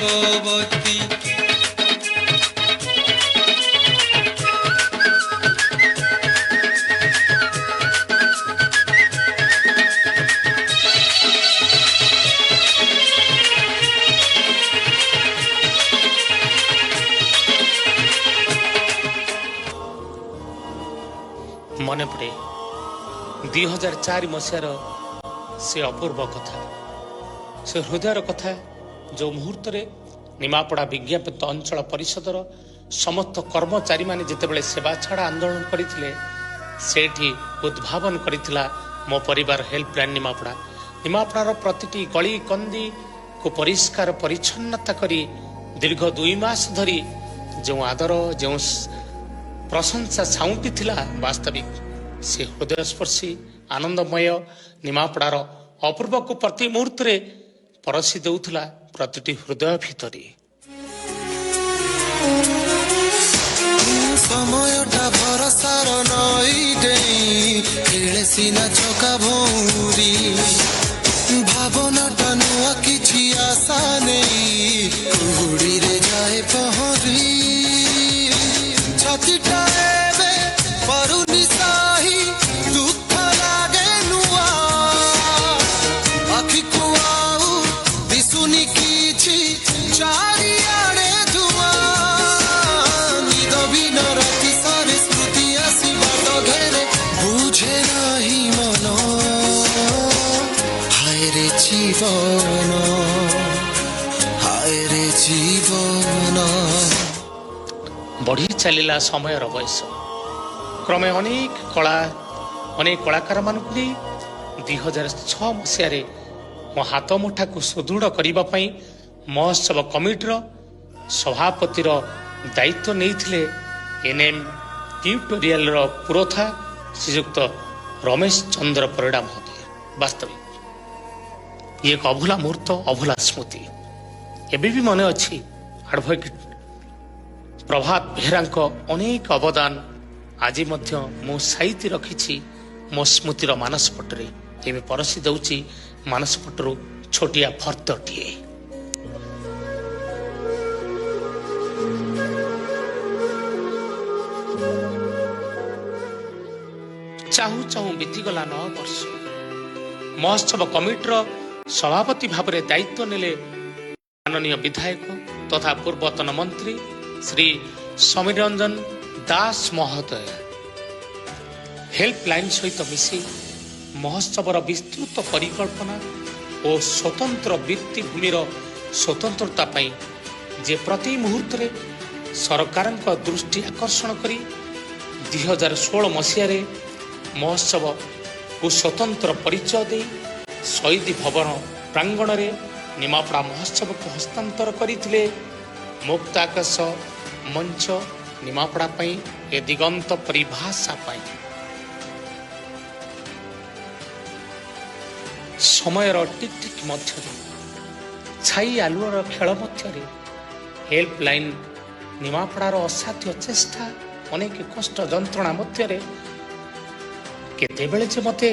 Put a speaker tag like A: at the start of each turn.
A: ଭଗବତୀ।
B: मन पड़े 2004 मसीहार से अपूर्व कथा, से हृदयर कथा जो मुहूर्त निमापड़ा विज्ञापित अंचल परिषदर समस्त कर्मचारी माने जितेबाला सेवा छाड़ा आंदोलन करते सेठी उद्भावन करथिला मो परिवार हेल्पलाइन निमापड़ा। निमापड़ार प्रतिटी गली कंदी को परिष्कार परिच्छन्नता करी दीर्घ 2 मास धरी जो आदर जो प्रशंसा साउंटी थिला वास्तविक से हृदयस्पर्शी आनंदमय निमापड़ार अपूर्व को प्रति मुहूर्त परसी देउथला प्रतिटी हृदय भितरी।
C: समयटा भरसार नई देई खेले सीना चका भौरी भावनाटा नुआ किछि आशा नेई कुहुड़ी रे जाए पहरी छातीटा एबे परुनी साही दुख लागे नुआ आखि को आउ दिसुनी किछि चारि आड़े धुआ निद बिना राति सारे स्मृति आसीबा तो घेरे बुझे नाही मन हाय रे जीवन हाय रे जीवन।
B: बढ़ी चलला समय बयस क्रमे अनेक कलाकार मान 2006 मसीह मो हाथ मुठा को सुदृढ़ करने महोत्सव कमिटीर सभापतिर दायित्व नहीं एनएम ट्यूटोरियल पुरोधा श्रीयुक्त रमेश चंद्र परिड़ा महोदय। वास्तविक ये एक अभूला मुहूर्त अभूला स्मृति एबे भी मन अच्छी एडवोकेट प्रभात बेहरा अनेक अवदान आज मु साइती रखी मो स्मृतिर मानसपटरे एवं परसी दौची मानसपटरू छोटिया फर्दटीए। चाहू चाहू बीतीगला 9 वर्ष महोत्सव कमिटीर सभापति भाव में दायित्व नेले माननीय विधायक तथा पूर्वतन मंत्री श्री समीर रंजन दास महोदय हेल्पलाइन सहित मिसी महोत्सवर विस्तृत परिकल्पना और स्वतंत्र भित्तिभूमिर स्वतंत्रता पाई जे प्रति मुहूर्त सरकार दृष्टि आकर्षण करी 2016 मसीह महोत्सव को स्वतंत्र परिचय दे शहीद भवन प्रांगण में निमापड़ा महोत्सव को हस्तांतर करते मुक्त आकाश मंच निमापड़ा ए दिगंत परिभाषा समय टिक टिक मध्य छाई आलुर खेल मध्य हेल्पलाइन निमापड़ार असाध्य चेष्टा अनेक कष्ट जंत्रणा मध्य केते बेले जे मते